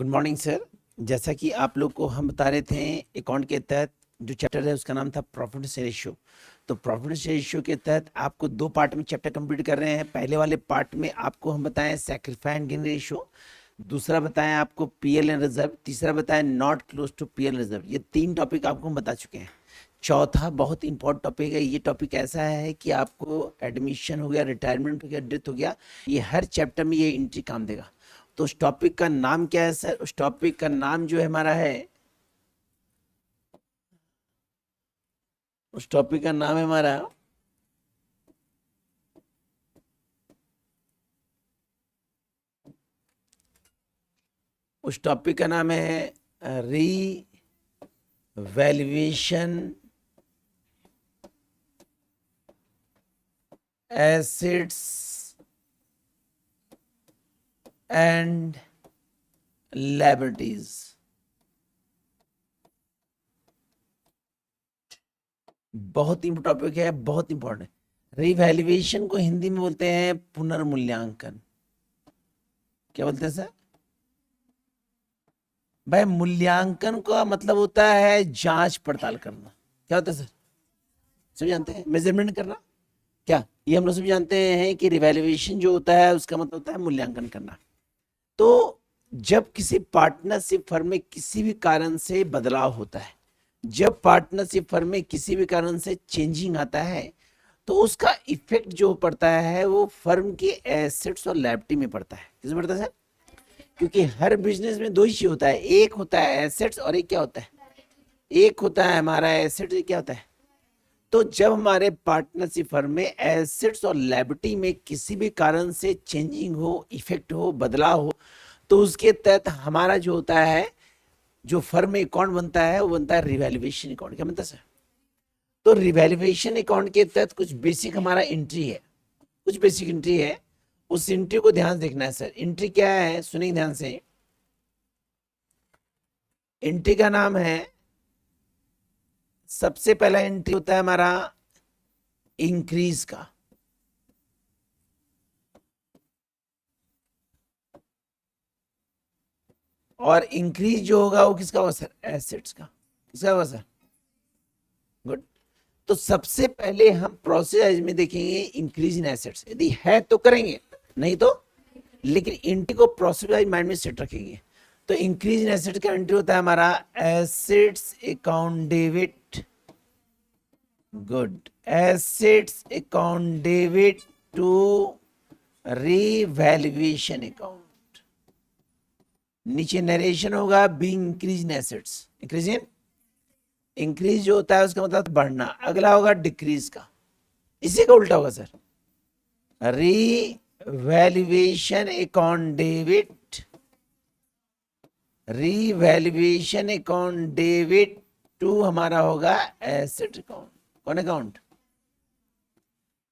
Good morning sir. जैसा कि आप लोग को हम बता रहे थे, अकाउंट के तहत जो चैप्टर है उसका नाम था प्रॉफिट से रेशियो। तो प्रॉफिट से रेशियो के तहत आपको दो पार्ट में चैप्टर कंप्लीट कर रहे हैं। पहले वाले पार्ट में आपको हम बताएं सैक्रिफाई एंड गेन रेशियो, दूसरा बताएं आपको पीएल एंड रिजर्व, तीसरा बताएं not close to PL reserve. ये तीन टॉपिक आपको हम बता चुके हैं। चौथा बहुत इंपॉर्टेंट टॉपिक है। ये टॉपिक ऐसा है कि आपको एडमिशन हो गया, रिटायरमेंट हो गया, डेथ हो गया, ये हर चैप्टर में ये एंट्री काम देगा। तो उस टॉपिक का नाम क्या है सर? उस टॉपिक का नाम जो है हमारा है, उस टॉपिक का नाम है हमारा उस टॉपिक का नाम है रीवैल्यूएशन एसेट्स एंड लायबिलिटीज। बहुत ही टॉपिक है, बहुत इंपॉर्टेंट है। रिवैल्यूएशन को हिंदी में बोलते हैं पुनर्मूल्यांकन। क्या बोलते हैं सर? भाई मूल्यांकन का मतलब होता है जांच पड़ताल करना। क्या होता है सर? सभी जानते हैं, मेजरमेंट करना। क्या ये हम लोग सभी जानते हैं कि रिवैल्यूएशन जो होता है उसका मतलब होता है मूल्यांकन करना। तो जब किसी पार्टनरशिप फर्म में किसी भी कारण से बदलाव होता है, जब पार्टनरशिप फर्म में किसी भी कारण से चेंजिंग आता है, तो उसका इफेक्ट जो पड़ता है वो फर्म के एसेट्स और लायबिलिटी में पड़ता है। किसमें पड़ता है सर? क्योंकि हर बिजनेस में दो ही चीज होता है, एक होता है एसेट्स और एक क्या होता है? एक होता है हमारा एसेट्स, एक क्या होता है? तो जब हमारे पार्टनरशिप फर्म में एसेट्स और लायबिलिटी में किसी भी कारण से चेंजिंग हो, इफेक्ट हो, बदलाव हो, तो उसके तहत हमारा जो होता है, जो फर्म में अकाउंट बनता है वो बनता है रिवैल्यूएशन अकाउंट। क्या बनता है सर? तो रिवैल्यूएशन अकाउंट के तहत कुछ बेसिक हमारा एंट्री है, कुछ बेसिक एंट्री है। उस एंट्री को ध्यान से देखना है सर। एंट्री क्या है सुनिए ध्यान से। एंट्री का नाम है, सबसे पहला एंट्री होता है हमारा इंक्रीज का। और इंक्रीज जो होगा वो किसका होगा सर? एसेट्स का। किसका होगा सर? गुड। तो सबसे पहले हम प्रोसेस में देखेंगे इंक्रीज इन एसेट्स, यदि है तो करेंगे, नहीं तो, लेकिन एंट्री को प्रोसेस वाइज माइंड में सेट रखेंगे। तो इंक्रीज इन एसेट्स का एंट्री होता है हमारा assets account debit. Good. Assets account debit to revaluation account. नीचे नरेशन होगा being increase in assets. Increase in, increase जो होता है उसका मतलब बढ़ना। अगला होगा डिक्रीज का, इसी का उल्टा होगा sir. Revaluation account debit, revaluation account debit to हमारा होगा एसेट अकाउंट। कौन अकाउंट?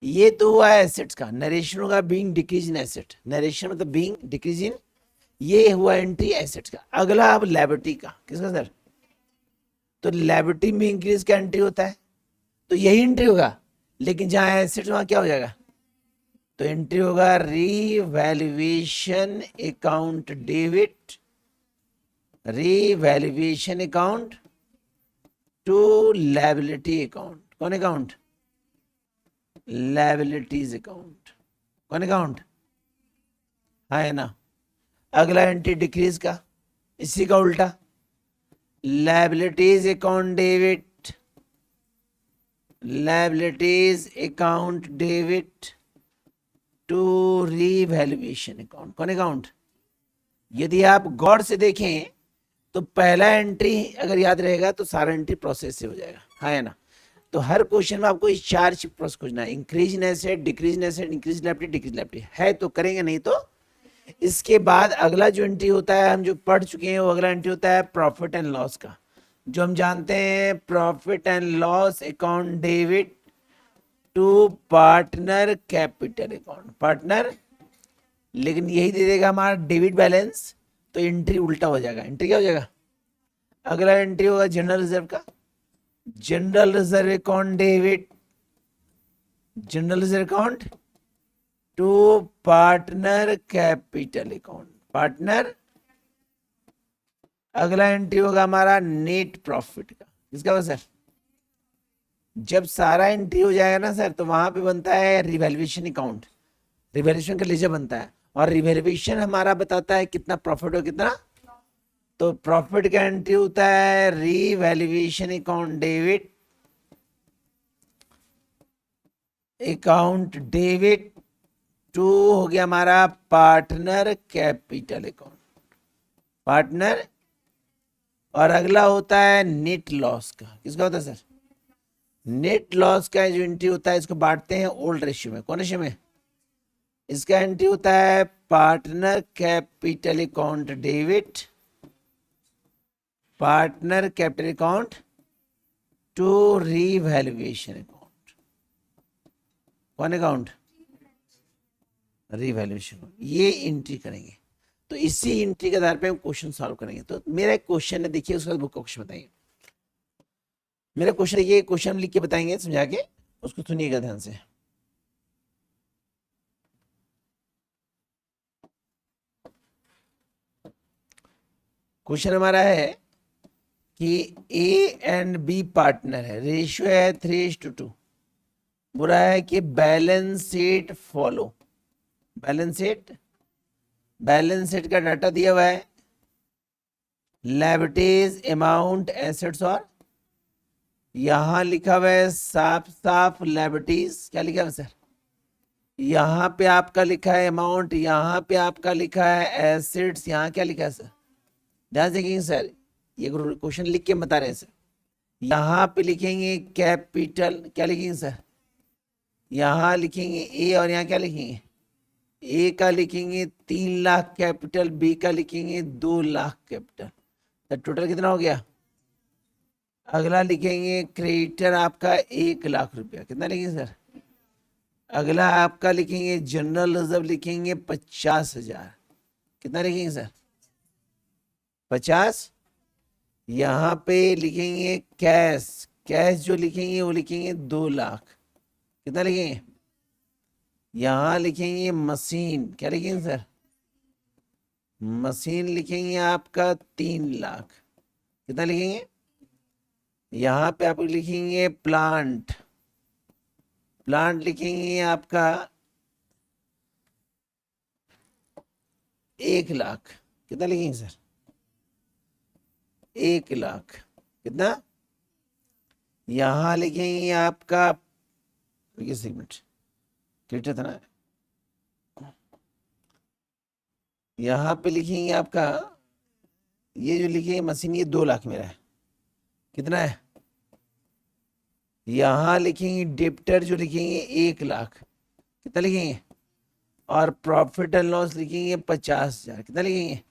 ये तो हुआ एसेट्स का। नरेशन होगा being decrease in asset. Narration मतलब बीइंग डिक्रीज इन, ये हुआ एंट्री एसेट्स का। अगला अब लायबिलिटी का। किसका सर? तो लायबिलिटी में इंक्रीज का एंट्री होता है, तो यही एंट्री होगा, लेकिन जहां एसेट्स वहां क्या हो जाएगा? तो एंट्री होगा revaluation account debit, revaluation account to liability account. कौन अकाउंट? Liabilities account. कौन अकाउंट? है ना। अगला एंट्री डिक्रीज का, इसी का उल्टा। Liabilities account debit, liabilities account debit to revaluation account. कौन अकाउंट? यदि आप गौर से देखें तो पहला एंट्री अगर याद रहेगा तो सारा एंट्री प्रोसेस से हो जाएगा, है ना। तो हर क्वेश्चन में आपको इस चार प्रोसेस खोजना है। Increase in asset, decrease in asset, increase liability, decrease liability. है तो करेंगे, नहीं तो। इसके बाद अगला जो एंट्री होता है, हम जो पढ़ चुके हैं, वो अगला एंट्री होता है प्रॉफिट एंड लॉस का, जो हम जानते हैं profit and loss account debit to partner capital account. Partner, लेकिन यही दे देगा हमारा डेबिट बैलेंस, तो एंट्री उल्टा हो जाएगा। एंट्री क्या हो जाएगा? अगला एंट्री होगा जनरल रिजर्व का। General reserve account debit, general reserve account to partner capital account. Partner अगला एंट्री होगा हमारा नेट प्रॉफिट का। किसका होगा सर? जब सारा एंट्री हो जाएगा ना सर, तो वहां पे बनता है रिवैल्यूएशन अकाउंट, रिवैल्यूएशन का लेजर बनता है, और रिवैल्यूएशन हमारा बताता है कितना प्रॉफिट हो कितना। तो प्रॉफिट का एंट्री होता है revaluation account debit, account debit to हो गया हमारा पार्टनर कैपिटल अकाउंट, पार्टनर। और अगला होता है नेट लॉस का। किसका होता है सर? नेट लॉस का जो एंट्री होता है, इसको बांटते हैं ओल्ड रेशियो में। कौन रेशियो में? इसका एंट्री होता है partner capital account debit, partner capital account to revaluation account. कौन अकाउंट? रिवैल्यूएशन। ये एंट्री करेंगे, तो इसी एंट्री के आधार पे हम क्वेश्चन सॉल्व करेंगे। तो मेरा एक क्वेश्चन है, देखिए उसका बुक का क्वेश्चन बताइए। मेरा क्वेश्चन ये क्वेश्चन लिख के बताएंगे समझा के, उसको सुनिएगा ध्यान से। क्वेश्चन हमारा है कि ए एंड बी पार्टनर है, रेशियो है 3:2। बुरा है कि balance sheet follow. Balance sheet का डाटा दिया हुआ है, लायबिलिटीज, अमाउंट, एसेट्स, और यहां लिखा हुआ है साफ साफ लायबिलिटीज। क्या लिखा है सर? यहां पे आपका लिखा है अमाउंट, यहां पे आपका लिखा है एसेट्स, यहां क्या लिखा है सर? ध्यान से देखेंगे सर, ये क्वेश्चन लिख के बता रहे हैं सर। यहां पे लिखेंगे कैपिटल, क्या लिखेंगे सर? यहां लिखेंगे ए, और यहां क्या लिखेंगे? ए का लिखेंगे 3 लाख कैपिटल, बी का लिखेंगे 2 लाख कैपिटल। तो टोटल कितना हो गया? अगला लिखेंगे क्रेडिटर आपका 1 लाख रुपया। कितना लिखेंगे सर? अगला आपका लिखेंगे जनरल रिजर्व, लिखेंगे 50,000। कितना लिखेंगे सर? 50। यहाँ पे लिखेंगे कैश, कैश जो लिखेंगे वो लिखेंगे 2 लाख। कितना लिखेंगे? यहाँ लिखेंगे मशीन, क्या लिखेंगे सर? मशीन लिखेंगे आपका 3 लाख। कितना लिखेंगे? यहाँ पे आप लिखेंगे प्लांट, प्लांट लिखेंगे आपका 1 लाख। कितना लिखेंगे सर? 1 लाख। कितना? यहां लिखेंगे आपका, सेगमेंट क्रेडिटर था ना, यहां पे लिखेंगे आपका, ये जो लिखेंगे मशीन, ये 2 लाख मेरा है। कितना है? यहां लिखेंगे डेप्टर जो लिखेंगे 1 लाख। कितना लिखेंगे? और प्रॉफिट एंड लॉस लिखेंगे 50,000। कितना लिखेंगे?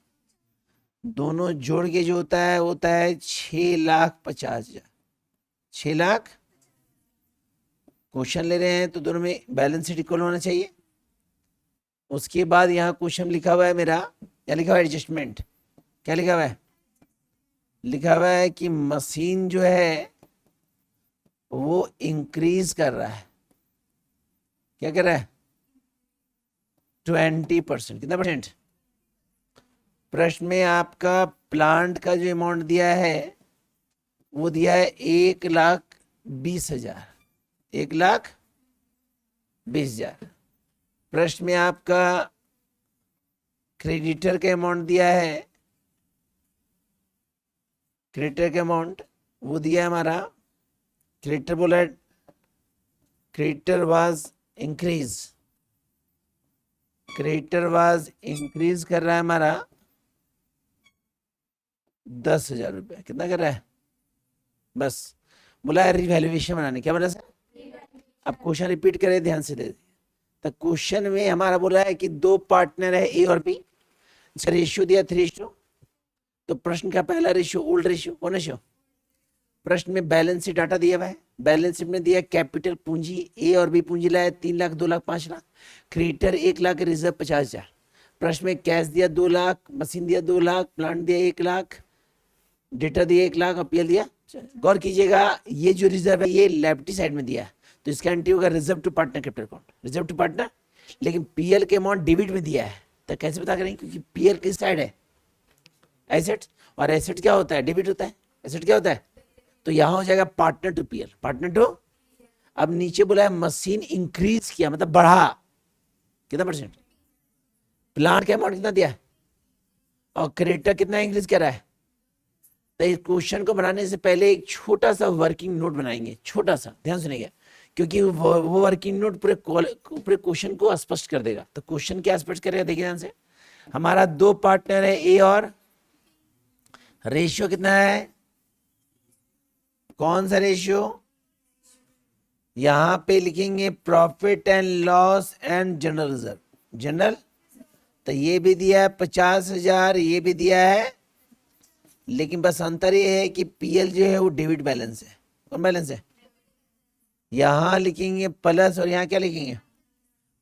दोनों जोड़ के जो होता है 6,50,000। 6 लाख। क्वेश्चन ले रहे हैं तो दोनों में बैलेंस शीट इक्वल होना चाहिए। उसके बाद यहाँ क्वेश्चन लिखा हुआ है मेरा, क्या लिखा हुआ है? एडजस्टमेंट। क्या लिखा हुआ है? लिखा हुआ है कि मशीन जो है वो इंक्रीज कर रहा है। क्या कर रहा है? 20%। कितना परसेंट? प्रश्न में आपका प्लांट का जो अमाउंट दिया है वो दिया है 1,20,000। 1,20,000। प्रश्न में आपका क्रेडिटर का अमाउंट दिया है, क्रेडिटर का अमाउंट वो दिया है हमारा, क्रेडिटर बोला है, creditor was increase, creditor was increase कर रहा है हमारा 10,000 रुपया। कितना कर रहा है? बस बोला है रिवैल्यूएशन बनाने। क्या बोला सर? अब क्वेश्चन रिपीट करें, ध्यान से दे। तो क्वेश्चन में हमारा बोला है कि 2 पार्टनर है ए और बी, इसका रेशियो दिया 3:2। तो प्रश्न का पहला रेशियो ओल्ड रेशियो, कौन रेशियो? प्रश्न में बैलेंस शीट डाटा दिया हुआ है, बैलेंस शीट में दिया कैपिटल पूंजी, ए और बी पूंजी लाया 3 लाख, 2 लाख, 5 लाख, क्रेडिटर 1 लाख, रिजर्व 50,000। प्रश्न में कैश दिया 2 लाख, मशीन दिया 2 लाख, प्लांट दिया 1 लाख, डेटा दिया 1 लाख, और पीएल दिया। गौर कीजिएगा, ये जो रिजर्व है ये लायबिलिटी साइड में दिया है, तो इसका एंट्री होगा reserve to partner capital account, reserve to partner. लेकिन पीएल के अमाउंट डेबिट में दिया है, तो कैसे पता करेंगे? क्योंकि पीएल किस साइड है? एसेट्स, और एसेट क्या होता है, डेबिट होता है। एसेट क्या होता है, तो यहां हो जाएगा partner to PL, partner to. अब नीचे बोला है मशीन इंक्रीज किया, मतलब बढ़ा कितना परसेंट, प्लांट का अमाउंट कितना दिया है, और क्रेडिटर कितना इंक्रीज कर रहा है। तो इस क्वेश्चन को बनाने से पहले एक छोटा सा वर्किंग नोट बनाएंगे, छोटा सा, ध्यान सुनिएगा, क्योंकि वो वर्किंग नोट पूरे क्वेश्चन को स्पष्ट कर देगा। तो क्वेश्चन क्या स्पष्ट करेगा, देखिए ध्यान से। हमारा दो पार्टनर है ए और, रेशियो कितना है, कौन सा रेशियो, यहां पे लिखेंगे profit and loss and general reserve, general. तो ये भी दिया है 50,000, ये भी दिया है, लेकिन बस अंतर ये है कि पीएल जो है वो डेबिट बैलेंस है, कौन बैलेंस है, यहां लिखेंगे प्लस और यहां क्या लिखेंगे,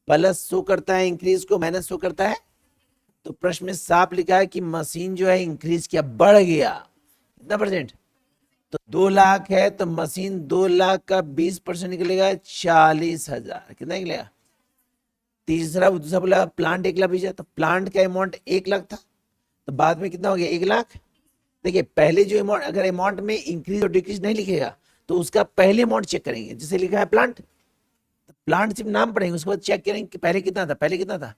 प्लस शो करता है इंक्रीज को, माइनस शो करता है। तो प्रश्न में साफ लिखा है कि मशीन जो है इंक्रीज किया, बढ़ गया कितना परसेंट, तो 2 लाख है तो मशीन 2 लाख का 20% निकलेगा 40,000, कितना निकलेगा। दूसरा बोला प्लांट 1 लाख भेजा, तो प्लांट का अमाउंट 1 लाख था, तो बाद में कितना हो गया 1 लाख। देखिए पहले जो अमाउंट, अगर अमाउंट में इंक्रीज और डिक्रीज नहीं लिखेगा तो उसका पहले अमाउंट चेक करेंगे, जैसे लिखा है प्लांट, तो प्लांट सिर्फ नाम पढ़ेंगे, उसके बाद चेक करेंगे कि पहले कितना था, पहले कितना था,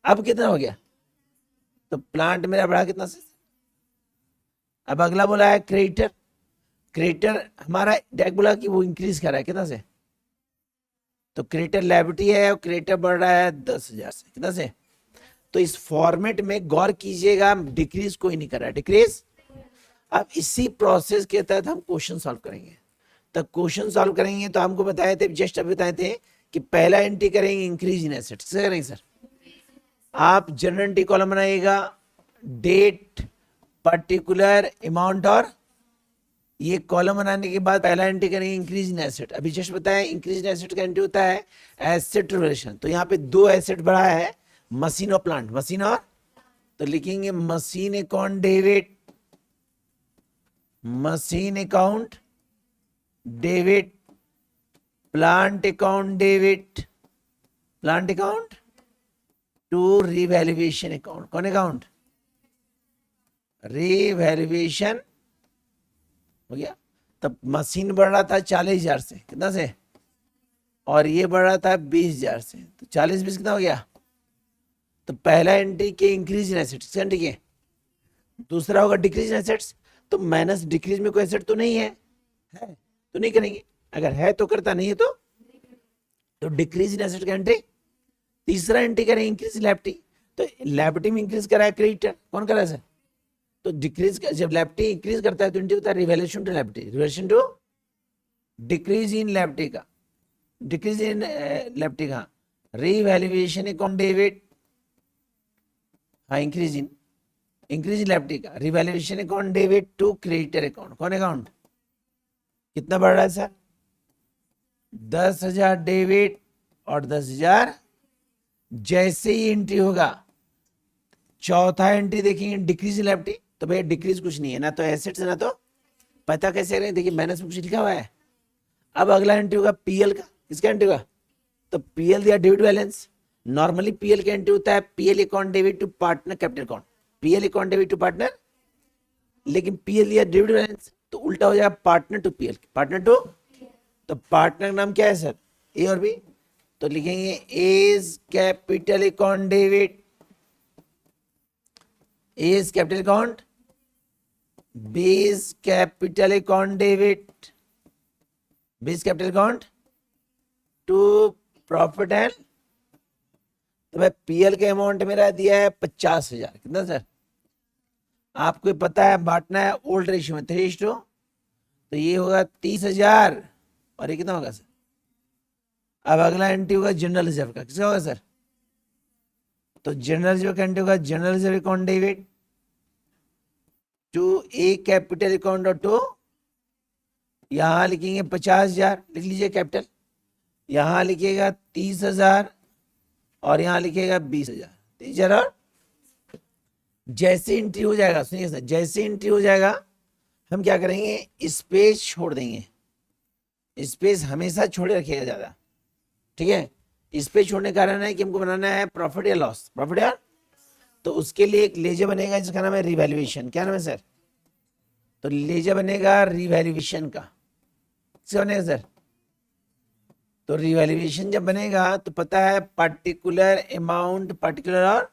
अब कितना हो गया। तो प्लांट मेरा बढ़ा कितना से। अब अगला बोला है क्रेडिटर, क्रेडिटर हमारा डायरेक्ट बोला कि वो इंक्रीज कर रहा है कितना से, तो क्रेडिटर लायबिलिटी है और क्रेडिटर बढ़ रहा है 10,000 से, कितना से। तो इस फॉर्मेट में गौर कीजिएगा, डिक्रीज कोई नहीं कर रहा है, डिक्रीज। अब इसी प्रोसेस के तहत हम क्वेश्चन सॉल्व करेंगे। तो क्वेश्चन सॉल्व करेंगे तो हमको बताए थे, जस्ट अभी बताए थे कि पहला एंट्री करेंगे इंक्रीज इन एसेट, कैसे करेंगे सर, आप जनरल एंट्री कॉलम बनाइएगा, डेट, पर्टिकुलर, अमाउंट, और ये कॉलम बनाने के बाद पहला एंट्री करेंगे इंक्रीज इन एसेट। अभी जस्ट बताया इंक्रीज इन एसेट का एंट्री होता है एसेट रिलेशन, तो यहाँ पे 2 एसेट बढ़ा है, मशीन और प्लांट, मशीन और, तो लिखेंगे machine account debit, machine account debit, plant account debit, plant account to revaluation account, कौन अकाउंट, रिवैल्यूएशन हो गया। तब मशीन बढ़ रहा था 40,000 से, कितना से, और ये बढ़ रहा था 20,000 से, तो 40-20 कितना हो गया। तो पहला एंट्री के इंक्रीज इन एसेट्स एंट्री के, दूसरा होगा डिक्रीज इन एसेट्स, तो माइनस डिक्रीज में कोई एसेट तो नहीं है तो नहीं करेंगे, अगर है तो करता, नहीं है तो डिक्रीज इन एसेट का एंट्री। तीसरा एंट्री करें इंक्रीज लायबिलिटी, तो लायबिलिटी में इंक्रीज करा है क्रेडिटर, कौन करा है सर, तो डिक्रीज, जब लायबिलिटी इंक्रीज करता है तो एंट्री होता है revaluation to liability, revaluation to decrease in liability का, डिक्रीज इन लायबिलिटी का, रिवैल्यूएशन अकाउंट डेबिट, हाँ इंक्रीज इन लायबिलिटी का, revaluation account debit to creditor account, कौन अकाउंट, कितना बढ़ रहा है सर, 10,000 डेबिट और 10,000। जैसे ही एंट्री होगा, चौथा एंट्री देखेंगे डिक्रीज इन लायबिलिटी, तो भैया डिक्रीज कुछ नहीं है, ना तो एसेट्स है ना तो, पता कैसे करें, देखिए माइनस में कुछ लिखा हुआ है। अब अगला एंट्री होगा पीएल का, किसका एंट्री होगा, तो पीएल दिया डेबिट बैलेंस, नॉर्मली पीएल का एंट्री होता है PL account debit to partner capital account, PL account debit to partner, लेकिन पीएल दिया डेबिट बैलेंस तो उल्टा हो जाएगा partner to PL, partner to, तो पार्टनर का नाम क्या है सर, ए और बी, तो लिखेंगे A's capital account debit, A's capital account, B's capital account debit, B's capital account to profit and, तो भाई पीएल के अमाउंट मेरा दिया है 50,000, कितना सर, आपको पता है बांटना है ओल्ड रेशियो में 3:2, तो ये होगा 30,000 और ये कितना होगा सर। अब अगला एंट्री होगा जनरल रिजर्व का, किसका होगा सर, तो जनरल रिजर्व का एंट्री होगा general reserve account debit to A capital account और टू, यहां लिखेंगे 50,000, लिख लीजिए कैपिटल, यहां लिखिएगा 30,000 और यहां लिखिएगा 20,000, 30,000। और जैसे एंट्री हो जाएगा, सुनिए सर, जैसे एंट्री हो जाएगा हम क्या करेंगे, स्पेस छोड़ देंगे, स्पेस हमेशा छोड़े रखिएगा ज्यादा, ठीक है। स्पेस छोड़ने का कारण है कि हमको बनाना है प्रॉफिट या लॉस, प्रॉफिट या, तो उसके लिए एक लेजर बनेगा जिसका नाम है रिवैल्यूएशन, क्या नाम है सर, तो लेजर बनेगा रिवैल्यूएशन का, किसका बनेगा सर? तो रिवैल्यूएशन जब बनेगा तो पता है पर्टिकुलर अमाउंट, पर्टिकुलर, और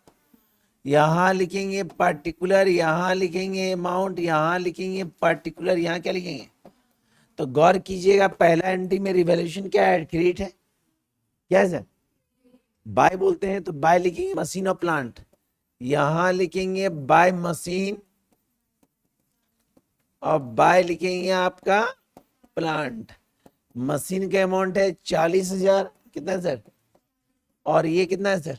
यहां लिखेंगे पर्टिकुलर, यहां लिखेंगे अमाउंट, यहां लिखेंगे पर्टिकुलर, यहां क्या लिखेंगे? तो गौर कीजिएगा पहला एंट्री में रिवैल्यूएशन क्या है? क्रेडिट है, क्या है सर? बाय बोलते हैं तो बाय लिखेंगे मशीन और प्लांट, यहां लिखेंगे बाय मशीन और बाय लिखेंगे आपका प्लांट। मशीन का अमाउंट है 40,000, कितना है सर? और ये कितना है सर?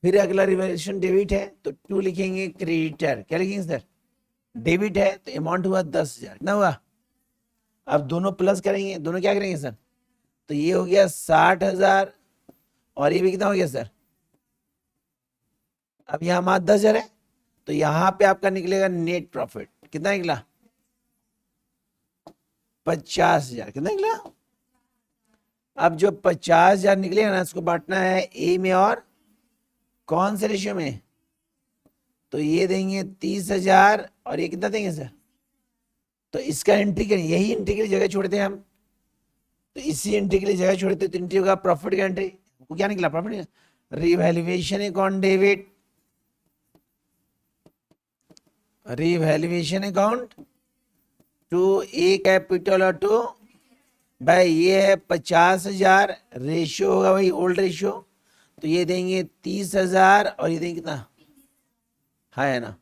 फिर अगला रिवैल्यूएशन डेबिट है तो 2 लिखेंगे क्रेडिटर, क्या लिखेंगे सर? डेबिट है तो अमाउंट हुआ 10,000, कितना हुआ? अब दोनों प्लस करेंगे, दोनों क्या करेंगे सर? तो ये हो गया 60,000 और ये भी कितना हो गया सर? अब यहाँ हमारा 10,000 है तो यहाँ पे आपका निकलेगा नेट प्रॉफिट, कितना निकला? 50,000, कितना निकला? अब जो 50,000 निकलेगा ना उसको बांटना है ए में, और कौन से रेशियो में? तो ये देंगे 30,000 और ये कितना देंगे सर? तो इसका एंट्री करें, यही एंट्री के लिए जगह छोड़ते हैं हम, तो इसी एंट्री के लिए जगह छोड़ते तो एंट्री होगा प्रॉफिट का एंट्री, वो क्या निकला? Profit. Revaluation account debit, revaluation account to A capital और टू भाई ये है 50,000, रेशियो होगा भाई ओल्ड रेशियो, तो ये देंगे 30,000 और ये देंगे कितना? हाँ है ना?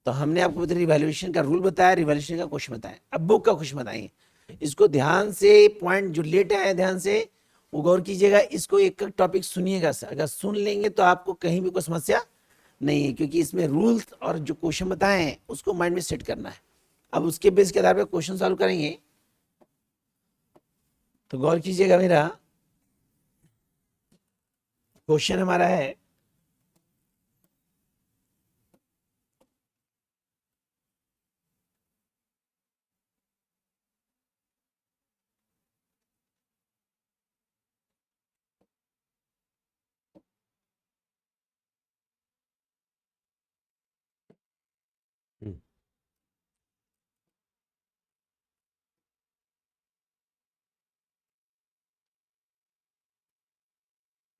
तो हमने आपको रिवैल्यूएशन का रूल बताया, रिवैल्यूएशन का क्वेश्चन बताया। अब बुक का क्वेश्चन बताएंगे, इसको ध्यान से, पॉइंट जो लेट आए ध्यान से वो गौर कीजिएगा, इसको एक एक टॉपिक सुनिएगा सर, अगर सुन लेंगे तो आपको कहीं भी कोई समस्या नहीं है, क्योंकि इसमें रूल्स और जो क्वेश्चन बताए हैं उसको माइंड में सेट करना है। अब उसके बेस के आधार पर क्वेश्चन सॉल्व करेंगे, तो गौर कीजिएगा, मेरा क्वेश्चन हमारा है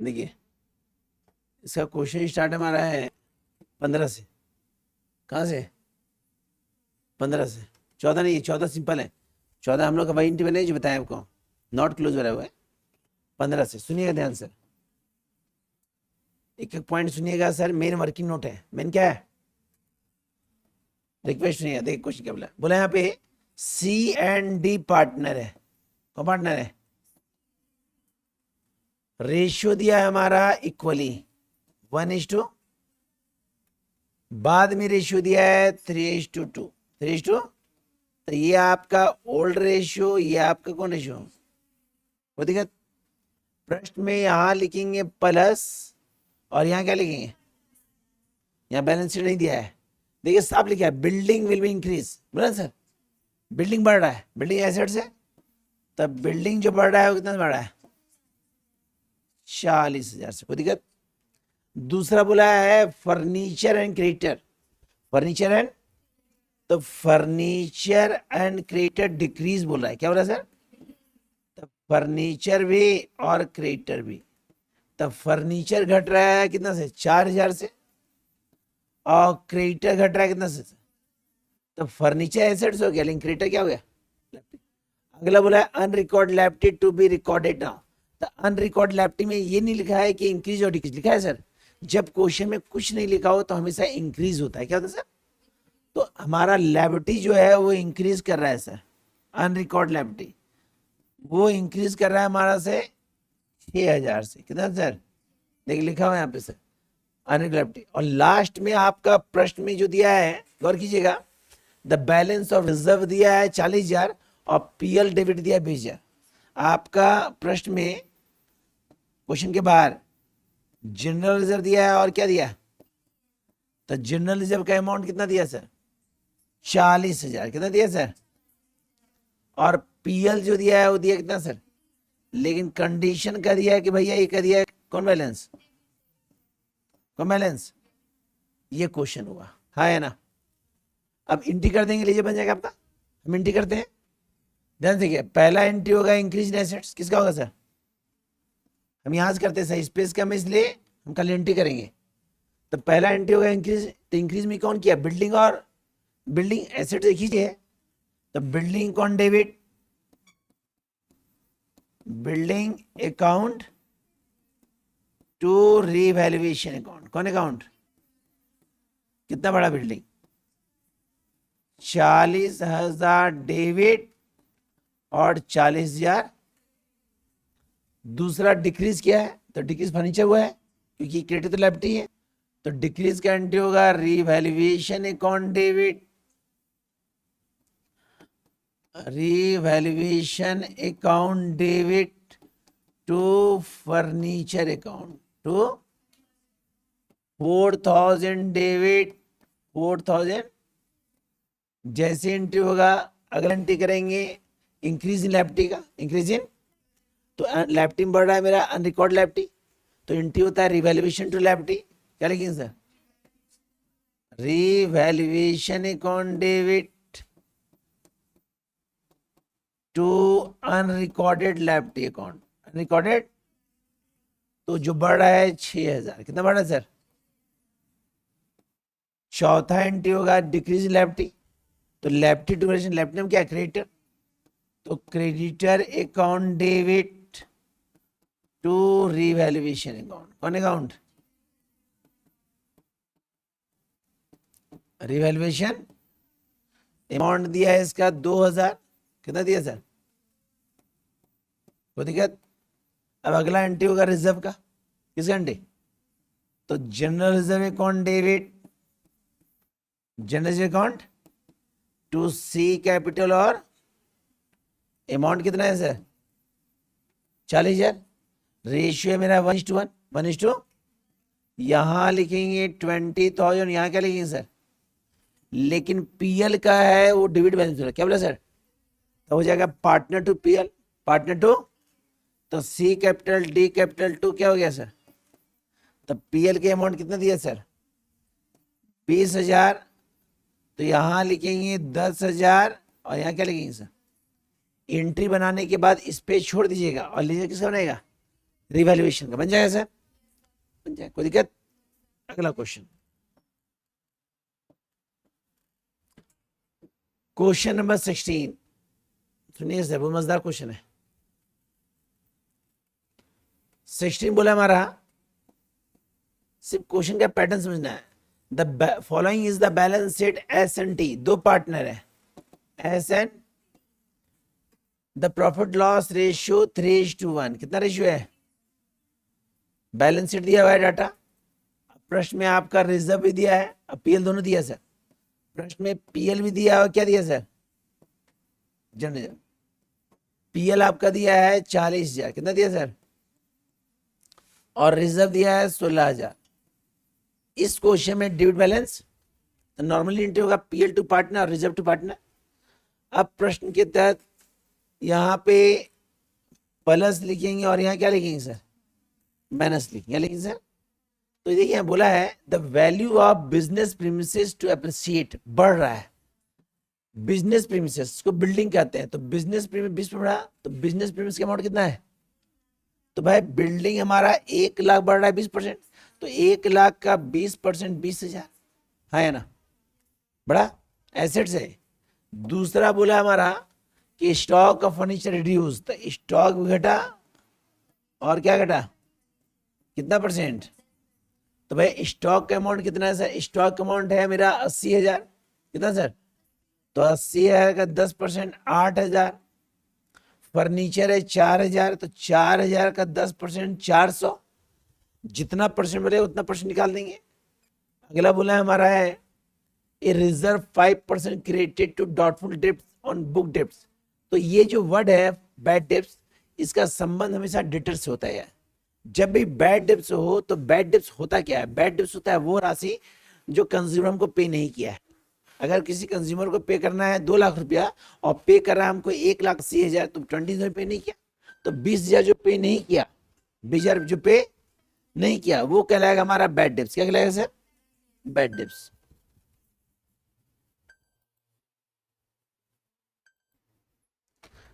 देखिए इसका क्वेश्चन स्टार्ट हमारा है 15 से, कहाँ से? 15 से, 14 नहीं, 14 सिंपल है, 14 हम लोग का वही इंटरवल है जो बताया आपको, नॉट क्लोज वाला हुआ है। 15 से सुनिएगा ध्यान से, एक एक पॉइंट सुनिएगा सर, मेन वर्किंग नोट है, मेन क्या है? रिक्वेस्ट सुनिएगा, देखिए क्वेश्चन क्या बोला, बोला यहाँ पे सी एंड डी पार्टनर है, कौन पार्टनर है? रेशियो दिया है हमारा इक्वली 1:2, बाद में रेशियो दिया है 3:2, 3:2, तो ये आपका ओल्ड रेशियो, ये आपका कौन रेशियो? वो दिक्कत प्रश्न में यहां लिखेंगे प्लस और यहां क्या लिखेंगे? यहाँ बैलेंस शीट नहीं दिया है, देखिए साफ लिखा है बिल्डिंग विल बी इंक्रीज, बोला सर बिल्डिंग बढ़ रहा है, बिल्डिंग एसेट्स है, तब बिल्डिंग जो बढ़ रहा है वो कितना बढ़ रहा है? 40,000 से, कोई दिक्कत? दूसरा बोला है furniture and creditor, furniture and, तो फर्नीचर एंड क्रेडिटर डिक्रीज बोल रहा है, क्या बोला सर? तब फर्नीचर भी और क्रेडिटर भी, तब फर्नीचर घट रहा है कितना से? 4,000 से, और क्रेडिटर घट रहा है कितना से? तो फर्नीचर एसेट्स हो गया, लेकिन क्रेडिटर क्या हो गया? अगला बोला है unrecorded liability to be recorded now, तो अनरिकॉर्ड लैबिलिटी में ये नहीं लिखा है कि इंक्रीज और डिक्रीज, लिखा है सर जब क्वेश्चन में कुछ नहीं लिखा हो तो हमेशा इंक्रीज होता है, क्या होता है सर? तो हमारा लैबिलिटी जो है वो इंक्रीज कर रहा है सर, अनरिकॉर्ड लैबिलिटी वो इंक्रीज कर रहा है हमारा से 6,000 से, कितना सर? देखिए लिखा हुआ है यहाँ पे सर अनरिकॉर्ड, और लास्ट में आपका प्रश्न में जो दिया है गौर कीजिएगा, द बैलेंस ऑफ रिजर्व दिया है 40,000 और पीएल डेबिट दिया है 20,000। आपका प्रश्न में क्वेश्चन के बाहर जनरल रिजर्व दिया है और क्या दिया है? तो जनरल रिजर्व का अमाउंट कितना दिया सर? 40,000, कितना दिया सर? और पीएल जो दिया है वो दिया कितना सर? लेकिन कंडीशन का दिया है कि भैया ये क्या दिया है? कौन बैलेंस? कौन बैलेंस? ये क्वेश्चन हुआ, हाँ है ना? अब एंट्री कर देंगे, लीजिए बन जाएगा आपका। हम एंट्री करते हैं, ध्यान से। क्या पहला एंट्री होगा इंक्रीज इन एसेट्स, किसका होगा सर? हम यहां से करते हैं सर, स्पेस कम इसलिए हम कल एंट्री करेंगे। तो पहला एंट्री होगा इंक्रीज, तो इंक्रीज में कौन किया? बिल्डिंग, और बिल्डिंग एसेट एक ही है, तो बिल्डिंग कौन debit, building account to revaluation account. कौन अकाउंट? कितना बड़ा बिल्डिंग? 40,000 डेबिट और 40,000। दूसरा डिक्रीज क्या है? तो डिक्रीज फर्नीचर हुआ है, क्योंकि क्रेडिट तो लायबिलिटी है, तो डिक्रीज का एंट्री होगा revaluation account debit, revaluation account debit to furniture account, to 4,000 debit 4,000। जैसे एंट्री होगा अगला एंट्री करेंगे इंक्रीज इन लायबिलिटी का, इंक्रीज इन, तो लायबिलिटी में बढ़ रहा है मेरा अनरिकॉर्ड लायबिलिटी, तो एंट्री होता है रिवैल्यूएशन टू लायबिलिटी। क्या लिखेंगे sir? Revaluation account debit to unrecorded liability account, unrecorded. तो जो बढ़ रहा है 6,000, कितना बढ़ रहा है सर? चौथा एंट्री होगा डिक्रीज इन लायबिलिटी, तो लायबिलिटी टू वैल्यूएशन, लायबिलिटी में क्या? क्रेडिटर, तो creditor account debit to revaluation account. कौन अकाउंट? रिवैल्यूएशन। अमाउंट दिया है इसका 2,000, कितना दिया सर? कोई दिक्कत? अब अगला एंट्री होगा रिजर्व का, किसका एंट्री? तो general reserve account debit, general account to C capital, और अमाउंट कितना है सर? 40,000। रेशियो मेरा 1:1, 1:, यहां लिखेंगे 20,000, यहां क्या लिखेंगे सर? लेकिन पीएल का है वो डेबिट बैलेंस हो रहा है, क्या बोला सर? तो हो जाएगा partner to PL, partner to, तो C capital D capital to क्या हो गया सर? तो पीएल के अमाउंट कितना दिया सर? 20,000, तो यहां लिखेंगे 10,000, और यहां क्या लिखेंगे सर? एंट्री बनाने के बाद स्पेस छोड़ दीजिएगा, और लीजिए किसका बनेगा? रिवैल्यूएशन का। बन जाएगा सर? बन जाएगा, कोई दिक्कत? अगला क्वेश्चन, क्वेश्चन नंबर 16। सुनिए सर, बहुत मजेदार क्वेश्चन है। 16 बोला हमारा, सिर्फ क्वेश्चन का पैटर्न समझना है। The following is the balance sheet S and T, दो पार्टनर है S and, the profit loss ratio 3:1। कितना रेशियो है? बैलेंस शीट दिया हुआ है डाटा, प्रश्न में आपका रिजर्व भी दिया है, अब पीएल दोनों दिया सर। प्रश्न में पीएल भी दिया है, क्या दिया सर? जनरल। पीएल आपका दिया है 40,000, कितना दिया सर? और रिजर्व दिया है 16,000। इस क्वेश्चन में डेबिट बैलेंस, तो नॉर्मली एंट्री होगा पीएल टू पार्टनर और रिजर्व टू पार्टनर। अब प्रश्न के तहत यहाँ पे प्लस लिखेंगे, और यहाँ क्या लिखेंगे सर? माइनस लिखेंगे। क्या लिखेंगे सर? तो देखिए यहाँ बोला है the value of business premises to appreciate, बढ़ रहा है। बिजनेस प्रीमिसेस को बिल्डिंग कहते हैं, तो बिजनेस प्रीमिस 20 बढ़ा, तो बिजनेस प्रीमिस का अमाउंट कितना है? तो भाई बिल्डिंग हमारा 1,00,000 बढ़ रहा है 20%, तो 1,00,000 का 20% 20,000, है ना? बड़ा एसेट है। दूसरा बोला हमारा कि स्टॉक ऑफ फर्नीचर रिड्यूस, तो स्टॉक भी घटा, और क्या घटा? कितना %? तो भाई स्टॉक का अमाउंट कितना है सर? स्टॉक अमाउंट है मेरा 80,000, कितना सर? तो 80,000 का 10% 8,000। फर्नीचर है 4,000, तो 4,000 का 10% 400। जितना परसेंट बोले उतना परसेंट निकाल देंगे। अगला बोला हमारा है A reserve 5% credited to doubtful debts on book debts. तो ये जो वर्ड है बैड डेब्ट्स, इसका संबंध हमेशा डेटर से होता है। जब भी बैड डेब्ट्स हो, तो बैड डेब्ट्स होता क्या है? बैड डेब्ट्स होता है वो राशि जो कंज्यूमर को पे नहीं किया है। अगर किसी कंज्यूमर को पे करना है 2,00,000 रुपया, और पे कर रहा है हमको 1,80,000, तो 20,000 पे नहीं किया, तो 20,000 जो पे नहीं किया, 20,000 जो पे नहीं किया, वो कहलाएगा हमारा बैड डेब्ट्स। क्या कहलाएगा सर? Bad debts.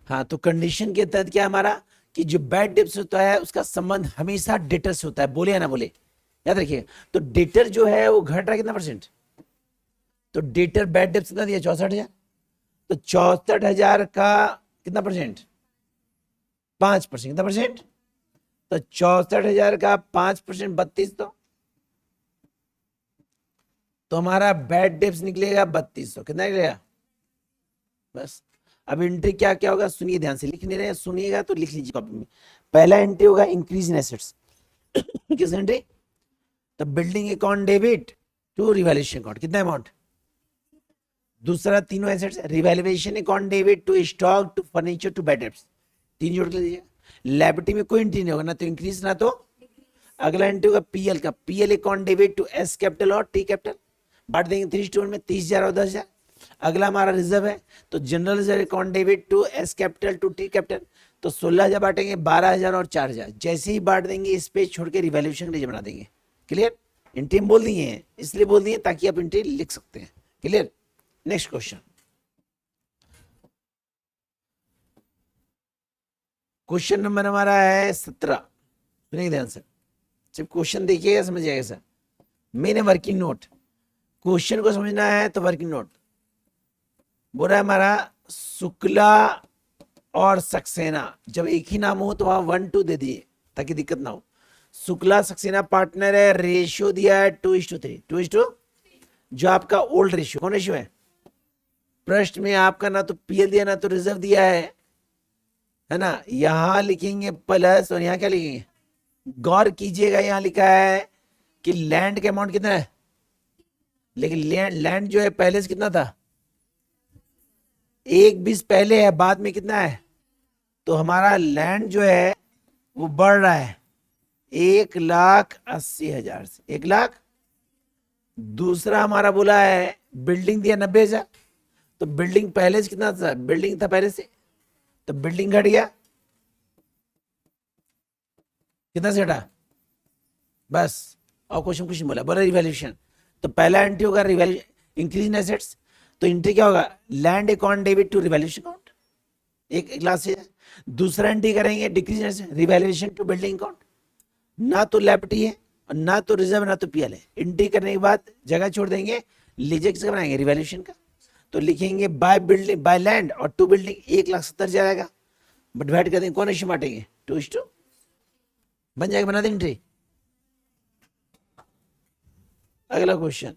हाँ, तो कंडीशन के तहत क्या है हमारा कि जो बैड डेब्ट होता है उसका संबंध हमेशा डेटर से होता है, बोले या ना बोले, याद रखिए। तो डेटर जो है वो घट रहा है कितना परसेंट, तो डेटर बैड डेब्ट कितना दिया 64,000, तो 64,000 का कितना परसेंट, 5%, कितना परसेंट, तो 64,000 का 5% 32, तो हमारा बैड डेब्ट निकलेगा 3200, कितना निकलेगा, बस। अब एंट्री क्या क्या होगा सुनिए ध्यान से, लिख नहीं रहे सुनिएगा तो लिख लीजिए कॉपी में। पहला एंट्री होगा इंक्रीज इन एसेट्स किस एंट्री, तो building account debit to revaluation account, कितना अमाउंट, दूसरा तीनों assets revaluation account debit to stock to furniture to bad debts, तीन जोड़ के लीजिए। लायबिलिटी में कोई एंट्री नहीं होगा, ना तो इंक्रीज ना तो, अगला एंट्री होगा पीएल का, PL account debit to S capital और टी कैपिटल, बांट देंगे 3:1 में 30,000 और 10,000। अगला हमारा रिजर्व है, तो general reserve account debit to S capital to T capital, तो 16,000 बांटेंगे, 12,000 और 4,000, जैसे ही बांट देंगे इस पे छोड़ के रिवैल्यूएशन रिजर्व बना देंगे। क्लियर, एंट्री बोल दिए हैं इसलिए बोल दिए ताकि आप एंट्री लिख सकते हैं। Clear, next question, question number हमारा है 17, सुनिए ध्यान से, जब क्वेश्चन देखिएगा समझिएगा सर। मैंने वर्किंग नोट, क्वेश्चन को समझना है तो वर्किंग नोट बोल रहा है हमारा शुक्ला और सक्सेना, जब एक ही नाम हो तो वहां 1 2 दे दिए ताकि दिक्कत ना हो। शुक्ला सक्सेना पार्टनर है, रेशियो दिया है 2:3, 2:, जो आपका ओल्ड रेशियो, कौन रेशियो है, प्रश्न में आपका ना तो पीएल दिया ना तो रिजर्व दिया है ना। यहां लिखेंगे प्लस और यहां क्या लिखेंगे, गौर कीजिएगा यहां लिखा है कि लैंड का अमाउंट कितना है, लेकिन लैंड जो है पहले से कितना था, 1 20 पहले है, बाद में कितना है, तो हमारा लैंड जो है वो बढ़ रहा है 1,80,000 से 1,00,000। दूसरा हमारा बोला है बिल्डिंग दिया 90,000, तो बिल्डिंग पहले से कितना था, बिल्डिंग था पहले से, तो बिल्डिंग घट गया, कितना से घटा, बस। और क्वेश्चन कुछ नहीं बोला, बोला रिवैल्यूएशन, तो पहला एंट्री होगा रिवैल्यू इंक्रीज इन एसेट्स, तो एंट्री क्या होगा, land account debit to revaluation account, एक क्लास से। दूसरा एंट्री करेंगे decrease revaluation to building account, ना तो लायबिलिटी है और ना तो रिजर्व ना तो पीएल है। एंट्री करने के बाद जगह छोड़ देंगे, लीजिए किसका बनाएंगे, रिवैल्यूएशन का, तो लिखेंगे बाय बिल्डिंग बाय लैंड और टू बिल्डिंग 1,70,000 जाएगा, बट डिवाइड कर देंगे, कौन रेशियो बांटेंगे 2:2, बन जाएगा, बना दें एंट्री। अगला क्वेश्चन,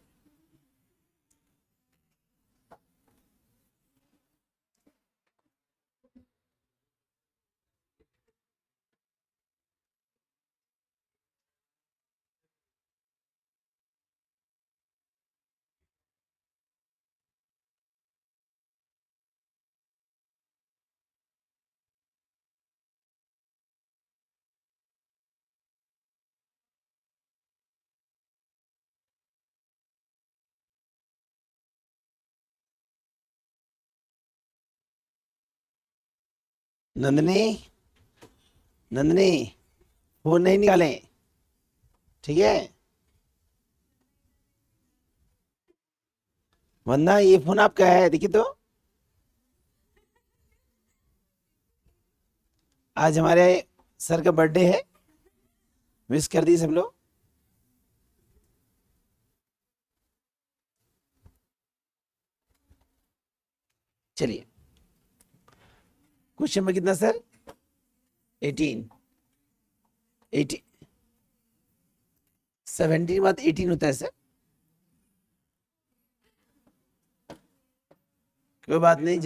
नंदनी नंदनी फोन नहीं निकालें, ठीक है, वरना ये फोन आपका है, देखिए तो आज हमारे सर का बर्थडे है, विश कर दी सब लोग। चलिए क्वेश्चन में कितना सर, 18, 17 बाद 18 होता है सर, कोई बात नहीं,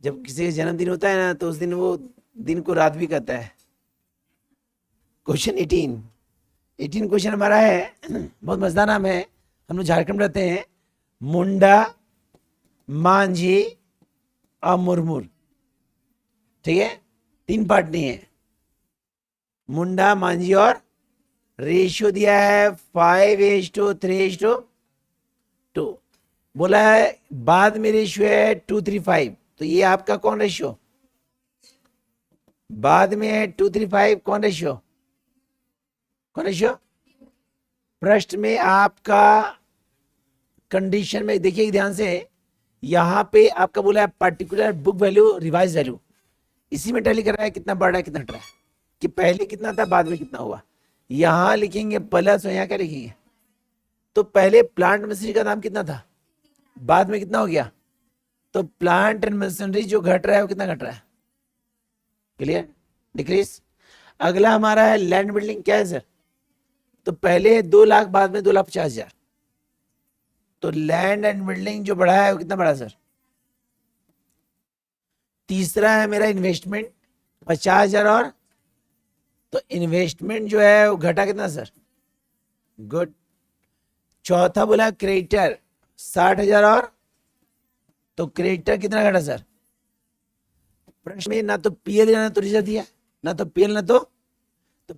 जब किसी का जन्मदिन होता है ना तो उस दिन वो दिन को रात भी कहता है। क्वेश्चन 18 क्वेश्चन हमारा है, बहुत मजेदार नाम है, हम लोग झारखंड में रहते हैं, मुंडा मांझी और मुरमुर, ठीक है, 3 पार्ट नहीं है, मुंडा मांझी और रेशियो दिया है 5:3:2, बोला है बाद में रेशियो है 2:3:5, तो ये आपका कौन रेशियो, बाद में है 2:3:5, कौन रेशियो, कौन रेशियो, प्रश्न में आपका कंडीशन में देखिए ध्यान से, यहां पे आपका बोला है particular book value revise value, इसी में टैली कर रहा है कितना बढ़ रहा है कितना घट रहा है, कि पहले कितना था बाद में कितना हुआ। यहां लिखेंगे प्लस और यहां क्या लिखेंगे, तो पहले प्लांट मशीनरी का दाम कितना था, बाद में कितना हो गया, तो प्लांट एंड मशीनरी जो घट रहा है वो कितना घट रहा है, क्लियर, डिक्रीज। अगला हमारा है लैंड बिल्डिंग, क्या है सर, तो पहले 2 लाख बाद में 2,50,000, तो लैंड एंड बिल्डिंग जो बढ़ा है वो कितना बढ़ा सर। तीसरा है मेरा इन्वेस्टमेंट 50,000 और, तो इन्वेस्टमेंट जो है वो घटा कितना सर, गुड। चौथा बोला क्रेडिटर 60,000 और, तो क्रेडिटर कितना घटा सर, प्रश्न में ना तो पीएल ना तो रिजर्व दिया, ना तो पीएल ना तो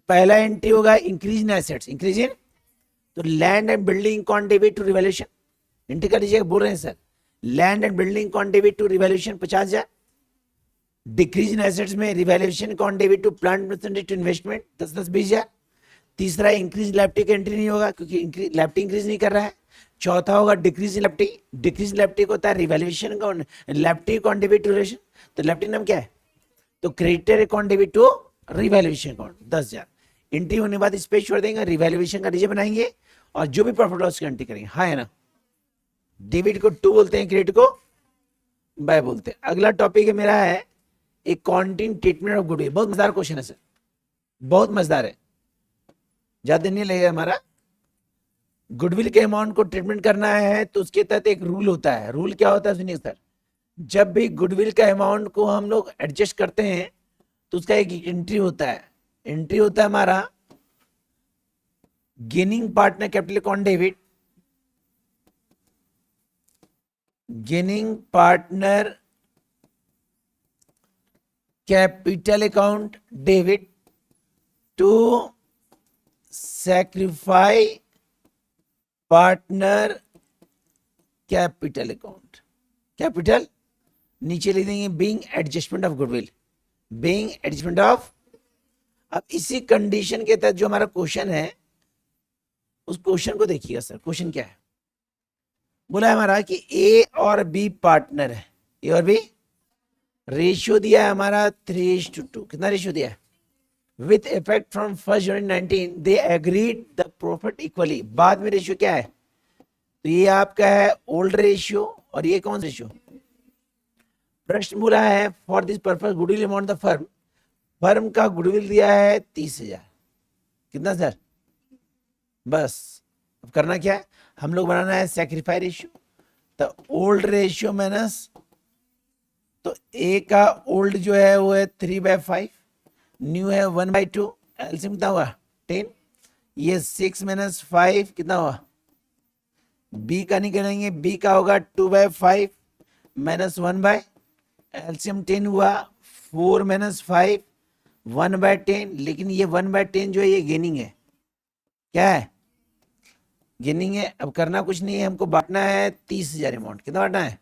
पहला एंट्री होगा increase in assets, increase in, तो land and building contribute to revaluation, entry कर लीजिएगा, बोल रहे हैं sir land and building contribute to revaluation 50,000, decrease in assets में revaluation contribute to plant machinery to investment 10-10-20,000। तीसरा इंक्रीज लैप्टी का एंट्री नहीं होगा क्योंकि लैप्टी इंक्रीज नहीं कर रहा है। चौथा होगा डिक्रीज इन लैप्टी, डिक्रीज लैप्टी को होता है रिवैल्यूएशन का, लैप्टी कॉन्ट्रीब्यूट टू रिवैल्यूएशन, तो लैप्टी नाम क्या है, तो creditor contribute to revaluation account 10,000। Entry होने बाद इस पे छोड़ देंगे, रिवैल्यूएशन का रिजर्व बनाएंगे और जो भी प्रॉफिट लॉस की एंट्री करेंगे, हाँ है ना। डेबिट को टू बोलते हैं, क्रेडिट को बाय बोलते हैं। अगला टॉपिक है मेरा है अकाउंटिंग ट्रीटमेंट ऑफ गुडविल, बहुत मजेदार क्वेश्चन है सर, बहुत मजेदार है, ज्यादा नहीं लगेगा हमारा। गुडविल के अमाउंट को ट्रीटमेंट करना है तो उसके तहत एक रूल होता है, रूल क्या होता है सुनिए सर, जब भी गुडविल का अमाउंट को हम लोग एडजस्ट करते हैं तो उसका एक एंट्री होता है, एंट्री होता है हमारा gaining partner capital account debit, gaining partner capital account debit to sacrifice partner capital account, capital नीचे लिख देंगे being adjustment of goodwill, being adjustment of. अब इसी कंडीशन के तहत जो हमारा क्वेश्चन है उस क्वेश्चन को देखिएगा सर, क्वेश्चन क्या है, बोला है हमारा कि ए और बी पार्टनर है, ए और बी, रेशियो दिया है हमारा 3:2, कितना रेशियो दिया है, with effect from 1 January 19 they agreed the profit equally, बाद में रेशियो क्या है, तो ये आपका है ओल्ड रेशियो और ये कौन सा रेशियो। प्रश्न बोला है for this purpose goodwill amount the firm, firm का गुडविल दिया है 30,000, कितना सर, बस अब करना क्या है, हम लोग बनाना है सैक्रिफाई रेशियो, तो ओल्ड रेशियो माइनस, तो ए का ओल्ड जो है वो है 3/5, न्यू है 1/2, एलसीएम कितना हुआ 10, ये 6 - 5 कितना हुआ, बी का निकालेंगे, बी का होगा 2/5 - 1/, एलसीएम 10 हुआ, 4 - 5 1/10, लेकिन ये 1/10 जो है ये गेनिंग है, क्या है गेनिंग है। अब करना कुछ नहीं है, हमको बांटना है 30,000 अमाउंट, कितना बांटना है,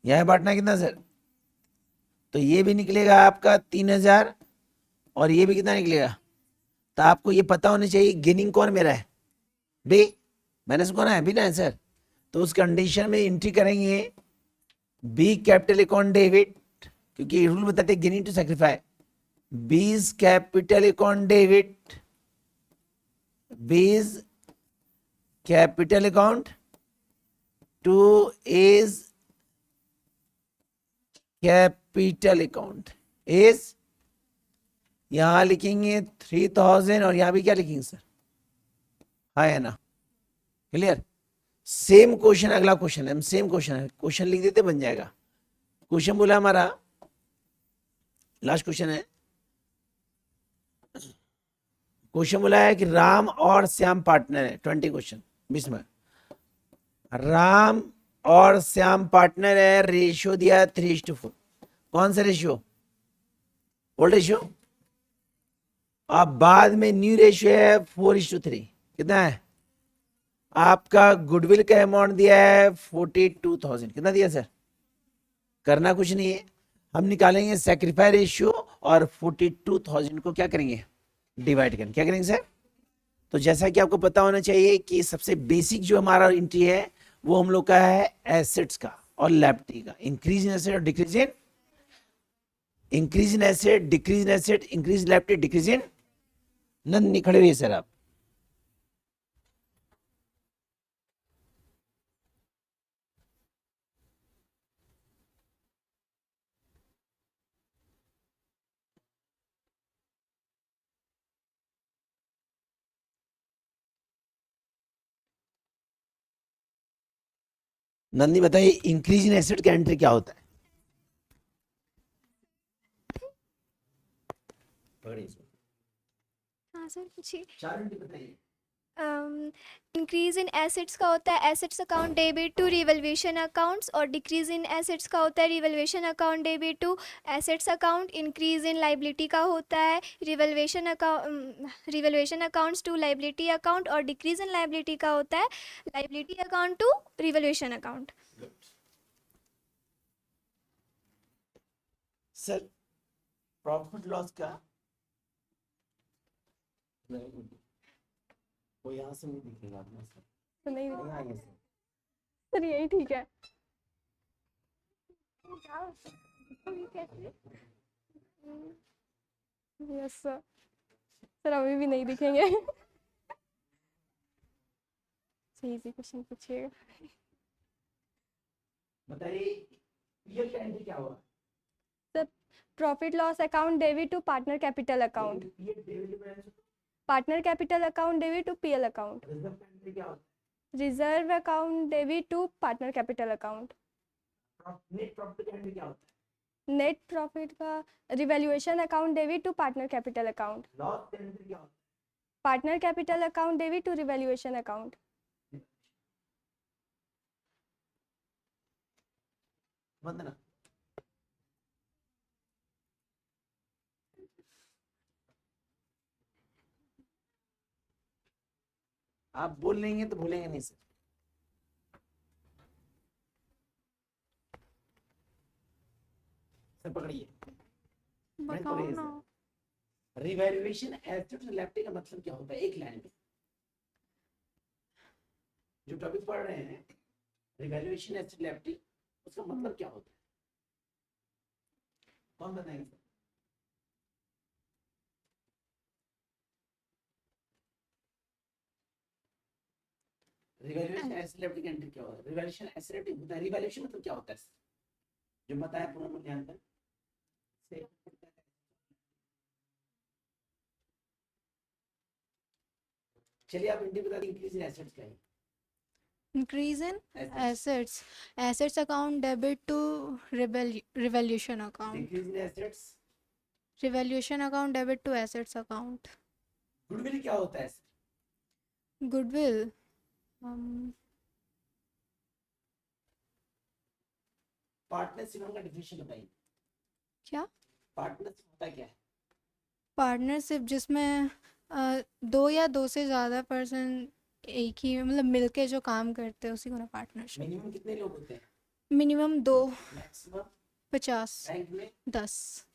यह बांटना है कितना सर, तो ये भी निकलेगा आपका 3,000 और ये भी कितना निकलेगा, तो आपको ये पता होना चाहिए गेनिंग कौन मेरा है, बी, माइनस कौन है, बी ना है सर, तो उस कंडीशन में एंट्री करेंगे बी कैपिटल अकाउंट डेबिट, क्योंकि रूल बताते हैं gaining to sacrifice, B's capital account debit, B's capital account to A's capital account is, यहां लिखेंगे 3,000 और यहां भी क्या लिखेंगे सर, हाँ है ना, क्लियर। सेम क्वेश्चन, अगला क्वेश्चन है, सेम क्वेश्चन है, क्वेश्चन लिख देते बन जाएगा। क्वेश्चन बोला हमारा लास्ट क्वेश्चन है, क्वेश्चन बोला है कि राम और श्याम पार्टनर है, 20 क्वेश्चन 20 में, राम और श्याम पार्टनर है, रेशियो दिया 3:4, कौन सा रेशियो, ओल्ड रेशियो, अब बाद में न्यू रेशियो है 4:3, कितना है, आपका गुडविल का अमाउंट दिया है 42,000, कितना दिया सर, करना कुछ नहीं है, हम निकालेंगे सैक्रिफाई रेशियो और 42,000 को क्या करेंगे डिवाइड करेंगे, क्या करेंगे सर। तो जैसा कि आपको पता होना चाहिए कि सबसे बेसिक जो हमारा एंट्री है वो हम लोग का है एसेट्स का और लायबिलिटी का, इंक्रीज इन एसेट और decrease in increase in asset, decrease in asset, increase liability, decrease in, Nandini खड़े रहिए सर आप। नंदनी बताइए इंक्रीज इन एसेट का एंट्री क्या होता है? हाँ सर पूछिए। 4 एंट्री बताइए। इंक्रीज इन एसेट्स का होता है assets account debit to revaluation accounts, और डिक्रीज इन एसेट्स का होता है revaluation account debit to assets account. Increase in liability का होता है revaluation accounts to liability account, और डिक्रीज इन लाइबिलिटी का होता है liability account to revaluation account. Sir profit loss का वो यहाँ से नहीं दिखेगा अपना सर, तो नहीं नहीं आएंगे सर। सर यही ठीक है। Yes sir. सर अभी भी नहीं दिखेंगे। सही से क्वेश्चन पूछिएगा। बताइए ये का एंट्री क्या हुआ? Sir profit loss account debit to partner capital account, ये debit balance, partner capital account debit to PL account, reserve का एंट्री क्या होता reserve account debit to partner capital account, है? नेट प्रॉफिट का एंट्री क्या होता नेट प्रॉफिट का revaluation account debit to partner capital account, है? लॉस का एंट्री क्या होता partner capital account debit to revaluation account. है? वंदना आप बोल लेंगे तो भूलेंगे नहीं सर। सर पकड़िए, बताओ ना। रिवैल्यूएशन एसेट्स लायबिलिटी का मतलब क्या होता है एक लाइन में? जो टॉपिक पढ़ रहे हैं रिवैल्यूएशन एसेट लायबिलिटी, उसका मतलब क्या होता है? कौन बताएंगे सर? रिवैल्यूएशन एसेट लायबिलिटी का एंट्री क्या होता है? रिवैल्यूएशन एसेट लायबिलिटी होता है, रिवैल्यूएशन मतलब क्या होता है सर? जो बताया पूरा मूल्यांकन से। चलिए आप एंट्री बता दें इंक्रीज इन एसेट्स का ही। Increase in Assets. assets account debit to revaluation account, decrease in assets. revaluation account debit to assets account. Goodwill क्या होता है सर? Goodwill, पार्टनरशिप का डिफिनेशन बताइए। क्या? पार्टनरशिप होता क्या है? पार्टनरशिप जिसमें दो या दो से ज़्यादा पर्सन एक ही मतलब मिलके जो काम करते हैं उसी को ना पार्टनरशिप। मिनिमम कितने लोग होते हैं? मिनिमम 2, मैक्सिमम 50, बैंक में 10।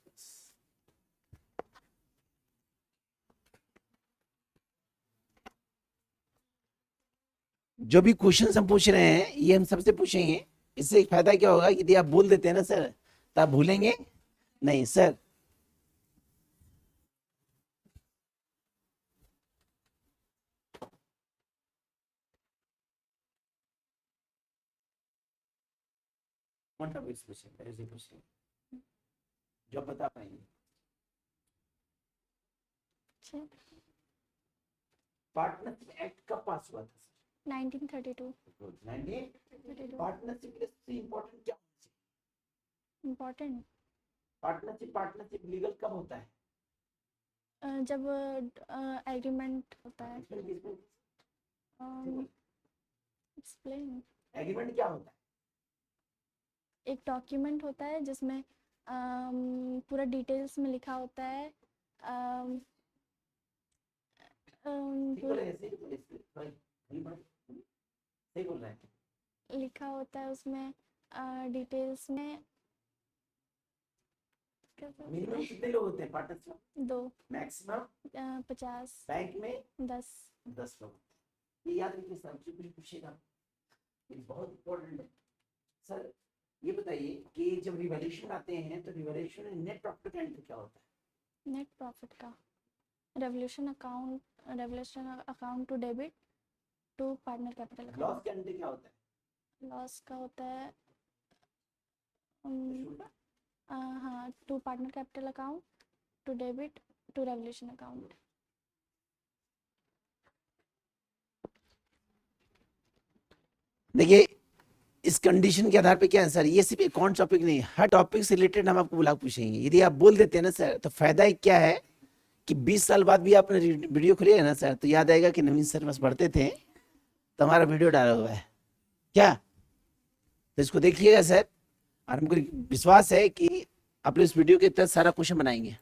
जो भी क्वेश्चन हम पूछ रहे हैं ये हम सबसे पूछेंगे। इससे एक फायदा क्या होगा कि यदि आप बोल देते हैं ना सर तो आप भूलेंगे नहीं सर। कौन टॉपिक पूछेंगे ऐसे पूछेंगे जो आप बता पाएंगे। पार्टनरशिप एक्ट कब पास हुआ था सर? 1932। 1932। पार्टनरशिप के लिए इंपॉर्टेंट क्या होना चाहिए? इम्पोर्टेंट पार्टनरशिप लीगल कब होता है? जब एग्रीमेंट होता है। एक्सप्लेन। एग्रीमेंट क्या होता है? एक डॉक्यूमेंट होता है जिसमें पूरा डिटेल्स में लिखा होता है। सही बोल रहा है। लिखा होता है उसमें डिटेल्स में। मिनिमम कितने लोग होते हैं पार्टनरशिप? 2। मैक्सिमम 50। बैंक में 10। 10 लोग। ये याद रखिए सर, कुछ पूछेगा ये बहुत इंपॉर्टेंट है सर। ये बताइए कि जब रिवैल्यूएशन आते हैं तो रिवैल्यूएशन में नेट प्रॉफिट का एंट्री क्या होता है? नेट प्रॉफिट का revaluation account to debit to partner capital loss account. का एंट्री क्या होता है? लॉस का होता है उल्टा? हाँ, to partner capital account to debit to revaluation account. देखिए इस कंडीशन के आधार पे क्या है सर, ये सिर्फ एक कौन टॉपिक नहीं है, हर टॉपिक से रिलेटेड हम आपको बुला पूछेंगे। यदि आप बोल देते हैं ना सर, तो फायदा क्या है कि 20 साल बाद भी आपने वीडियो खोलिएगा ना सर, तो याद आएगा कि नवीन सर बस पढ़ते थे तो हमारा वीडियो डाला हुआ है क्या, तो इसको देखिएगा सर। और हमको विश्वास है कि आप लोग इस वीडियो के तहत सारा क्वेश्चन बनाएंगे।